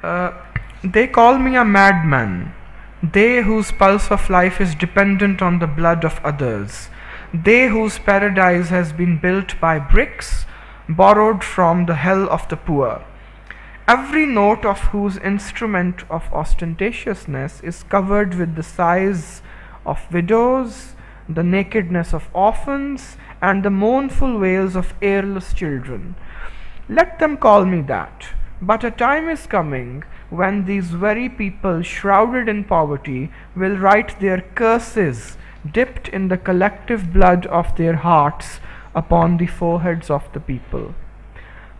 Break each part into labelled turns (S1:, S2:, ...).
S1: Uh, they call me a madman. They whose pulse of life is dependent on the blood of others. They whose paradise has been built by bricks borrowed from the hell of the poor. Every note of whose instrument of ostentatiousness is covered with the sighs of widows, the nakedness of orphans, and the mournful wails of heirless children. Let them call me that. But a time is coming when these very people shrouded in poverty will write their curses dipped in the collective blood of their hearts upon the foreheads of the people.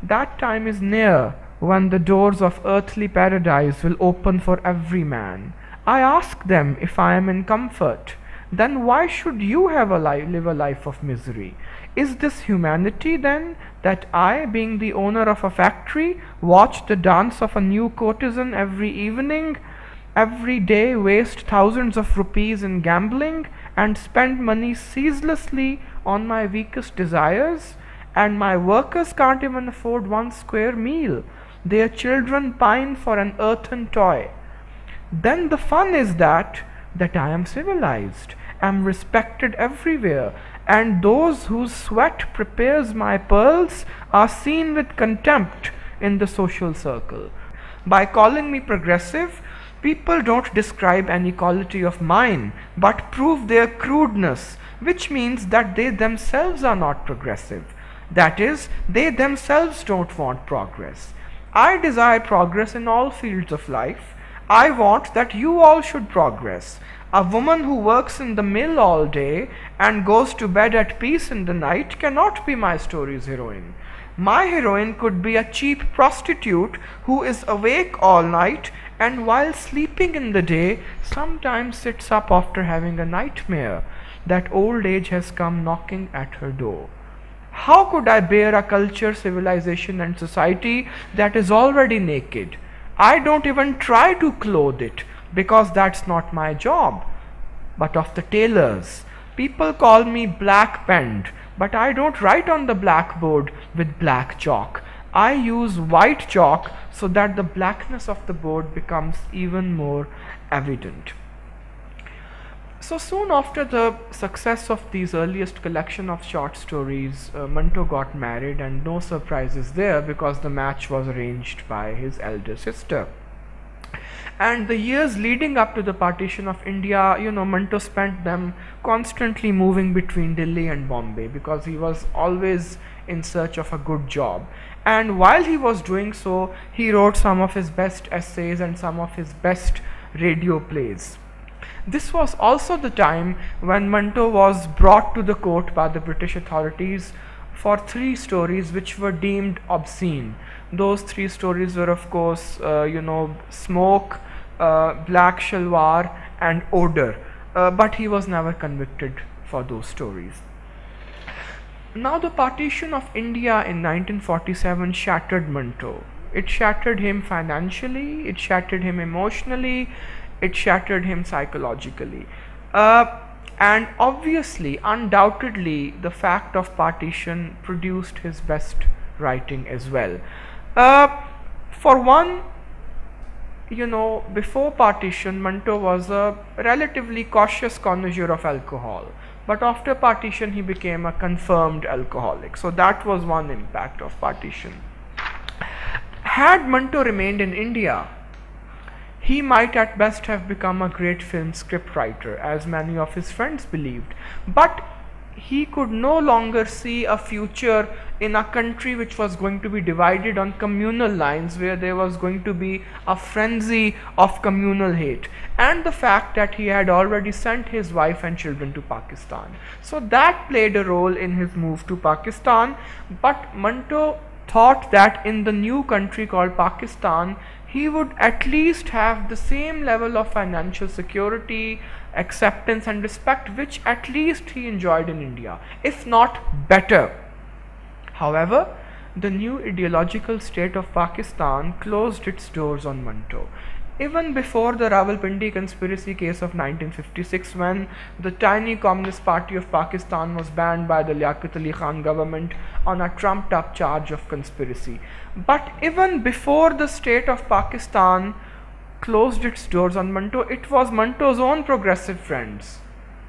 S1: That time is near when the doors of earthly paradise will open for every man. I ask them if I am in comfort. Then why should you live a life of misery? Is this humanity then, that I, being the owner of a factory, watch the dance of a new courtesan every evening, every day waste thousands of rupees in gambling, and spend money ceaselessly on my weakest desires? And my workers can't even afford one square meal. Their children pine for an earthen toy. Then the fun is that I am civilized, am respected everywhere, and those whose sweat prepares my pearls are seen with contempt in the social circle. By calling me progressive, people don't describe an equality of mine, but prove their crudeness, which means that they themselves are not progressive. That is, they themselves don't want progress. I desire progress in all fields of life. I want that you all should progress. A woman who works in the mill all day and goes to bed at peace in the night cannot be my story's heroine. My heroine could be a cheap prostitute who is awake all night and while sleeping in the day sometimes sits up after having a nightmare that old age has come knocking at her door. How could I bear a culture, civilization and society that is already naked? I don't even try to clothe it because that's not my job, but of the tailors. People call me black-penned, but I don't write on the blackboard with black chalk. I use white chalk so that the blackness of the board becomes even more evident. So soon after the success of these earliest collection of short stories, Manto got married, and no surprises there because the match was arranged by his elder sister. And the years leading up to the partition of India, Manto spent them constantly moving between Delhi and Bombay because he was always in search of a good job. And while he was doing so, he wrote some of his best essays and some of his best radio plays. This was also the time when Manto was brought to the court by the British authorities for 3 stories which were deemed obscene. Those 3 stories were, of course, Smoke, Black Shalwar and Odor, but he was never convicted for those stories. Now the partition of India in 1947 shattered Manto. It shattered him financially, it shattered him emotionally, it shattered him psychologically. And obviously, undoubtedly, the fact of partition produced his best writing as well. For one, before partition, Manto was a relatively cautious connoisseur of alcohol. But after partition, he became a confirmed alcoholic. So that was one impact of partition. Had Manto remained in India, he might at best have become a great film scriptwriter, as many of his friends believed. But he could no longer see a future in a country which was going to be divided on communal lines, where there was going to be a frenzy of communal hate, and the fact that he had already sent his wife and children to Pakistan. So that played a role in his move to Pakistan. But Manto thought that in the new country called Pakistan, he would at least have the same level of financial security, acceptance and respect which at least he enjoyed in India, if not better. However, the new ideological state of Pakistan closed its doors on Manto. Even before the Rawalpindi conspiracy case of 1956, when the tiny Communist Party of Pakistan was banned by the Liaquat Ali Khan government on a trumped up charge of conspiracy. But even before the state of Pakistan closed its doors on Manto, it was Manto's own progressive friends,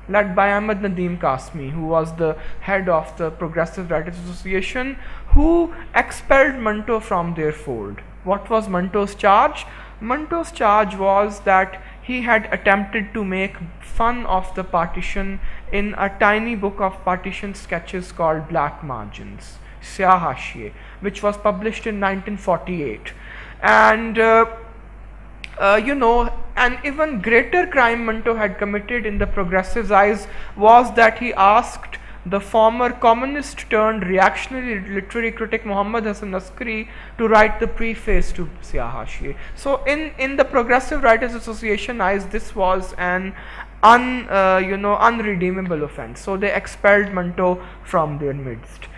S1: led by Ahmad Nadeem Kasmi, who was the head of the Progressive Writers Association, who expelled Manto from their fold. What was Manto's charge? Manto's charge was that he had attempted to make fun of the partition in a tiny book of partition sketches called Black Margins, Syah Hashiye, which was published in 1948. And an even greater crime Manto had committed in the progressives' eyes was that he asked the former communist turned reactionary literary critic Muhammad Hasan Askari to write the preface to Syah Hashiye. So in the Progressive Writers Association eyes, this was an unredeemable offense. So they expelled Manto from their midst.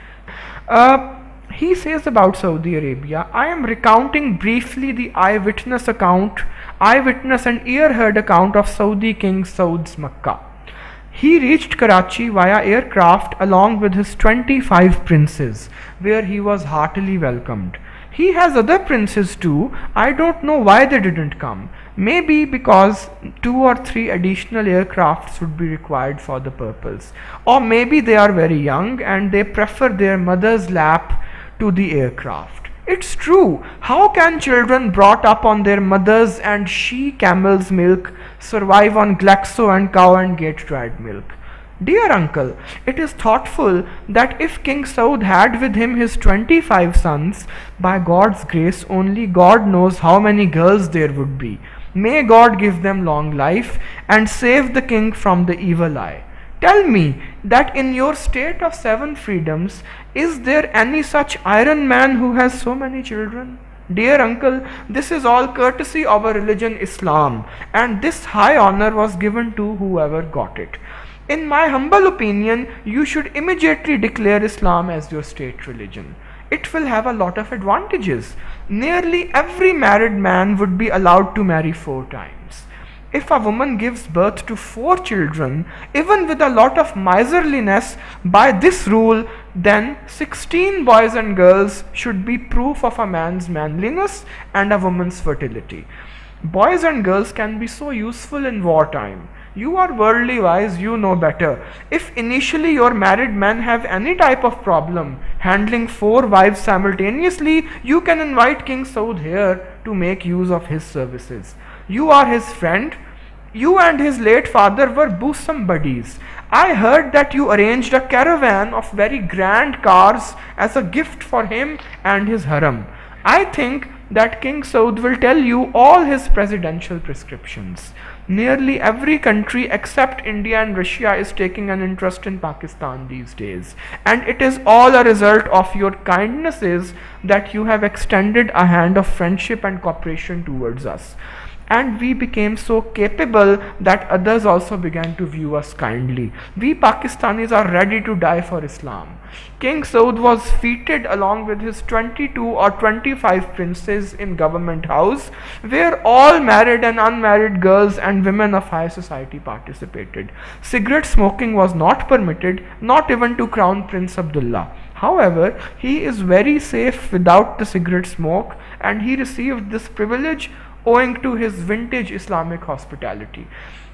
S1: He says about Saudi Arabia, I am recounting briefly the eyewitness and ear-heard account of Saudi King Saud's Makkah. He reached Karachi via aircraft along with his 25 princes, where he was heartily welcomed. He has other princes too. I don't know why they didn't come. Maybe because 2 or 3 additional aircrafts would be required for the purpose. Or maybe they are very young and they prefer their mother's lap to the aircraft. It's true. How can children brought up on their mother's and she-camel's milk survive on Glaxo and cow and gate dried milk? Dear uncle, it is thoughtful that if King Saud had with him his 25 sons, by God's grace only God knows how many girls there would be. May God give them long life and save the king from the evil eye. Tell me that in your state of 7 freedoms, is there any such iron man who has so many children? Dear uncle, this is all courtesy of our religion Islam, and this high honor was given to whoever got it. In my humble opinion, you should immediately declare Islam as your state religion. It will have a lot of advantages. Nearly every married man would be allowed to marry 4 times. If a woman gives birth to 4 children, even with a lot of miserliness, by this rule, then 16 boys and girls should be proof of a man's manliness and a woman's fertility. Boys and girls can be so useful in wartime. You are worldly wise, you know better. If initially your married men have any type of problem handling 4 wives simultaneously, you can invite King Saud here to make use of his services. You are his friend. You and his late father were bosom buddies. I heard that you arranged a caravan of very grand cars as a gift for him and his harem. I think that King Saud will tell you all his presidential prescriptions. Nearly every country except India and Russia is taking an interest in Pakistan these days, and it is all a result of your kindnesses that you have extended a hand of friendship and cooperation towards us. And we became so capable that others also began to view us kindly. We Pakistanis are ready to die for Islam. King Saud was feted along with his 22 or 25 princes in government house, where all married and unmarried girls and women of high society participated. Cigarette smoking was not permitted, not even to Crown Prince Abdullah. However, he is very safe without the cigarette smoke, and he received this privilege owing to his vintage Islamic hospitality.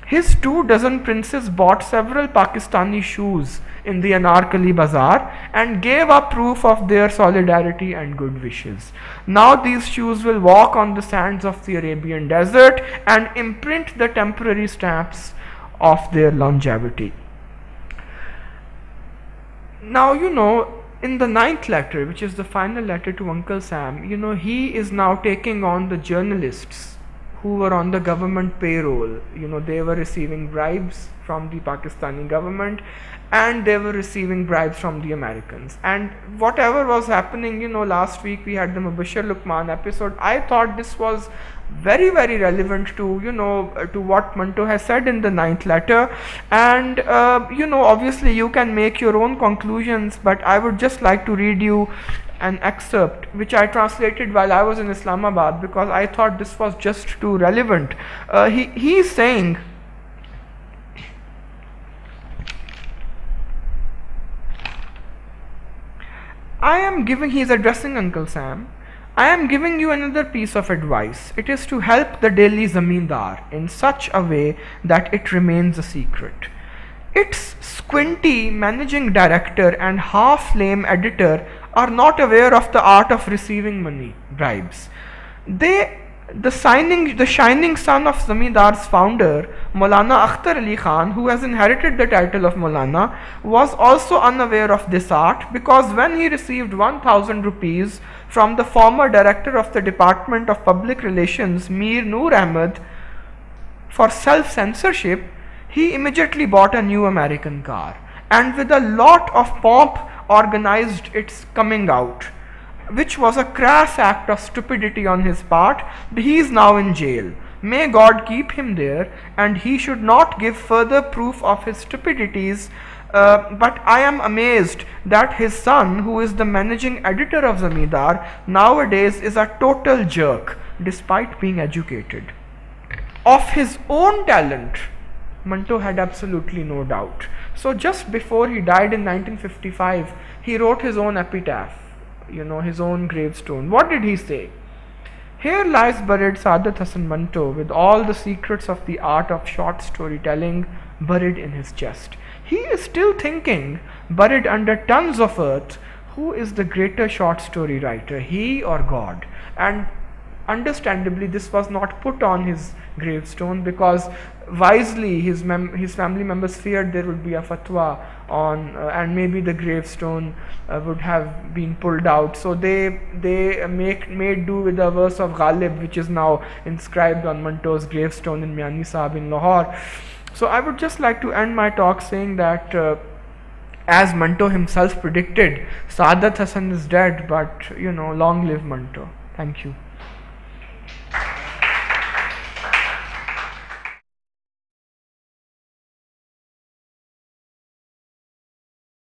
S1: His 24 princes bought several Pakistani shoes in the Anarkali Bazaar and gave a proof of their solidarity and good wishes. Now these shoes will walk on the sands of the Arabian desert and imprint the temporary stamps of their longevity. Now, in the 9th letter, which is the final letter to Uncle Sam, he is now taking on the journalists who were on the government payroll. They were receiving bribes from the Pakistani government, and they were receiving bribes from the Americans. And whatever was happening, last week we had the Mubashir Luqman episode. I thought this was very, very relevant to, to what Manto has said in the 9th letter. And, obviously you can make your own conclusions, but I would just like to read you an excerpt which I translated while I was in Islamabad because I thought this was just too relevant. He is saying, he is addressing Uncle Sam. I am giving you another piece of advice. It is to help the Delhi Zamindar in such a way that it remains a secret. Its squinty managing director and half-lame editor are not aware of the art of receiving money, bribes. The shining son of Zamindar's founder, Maulana Akhtar Ali Khan, who has inherited the title of Maulana, was also unaware of this art because when he received 1000 rupees from the former director of the Department of Public Relations, Mir Noor Ahmad, for self-censorship, he immediately bought a new American car and with a lot of pomp organized its coming out, which was a crass act of stupidity on his part. He is now in jail. May God keep him there, and he should not give further proof of his stupidities. But I am amazed that his son, who is the managing editor of Zamindar, nowadays is a total jerk, despite being educated. Of his own talent, Manto had absolutely no doubt. So just before he died in 1955, he wrote his own epitaph, his own gravestone. What did he say? Here lies buried Saadat Hasan Manto with all the secrets of the art of short storytelling buried in his chest. He is still thinking, buried under tons of earth, who is the greater short story writer, he or God? And understandably, this was not put on his gravestone because wisely his family members feared there would be a fatwa on and maybe the gravestone would have been pulled out. So they made do with the verse of Ghalib, which is now inscribed on Manto's gravestone in Miani Sahib in Lahore. So I would just like to end my talk saying that as Manto himself predicted, Saadat Hasan is dead, but long live Manto. Thank you.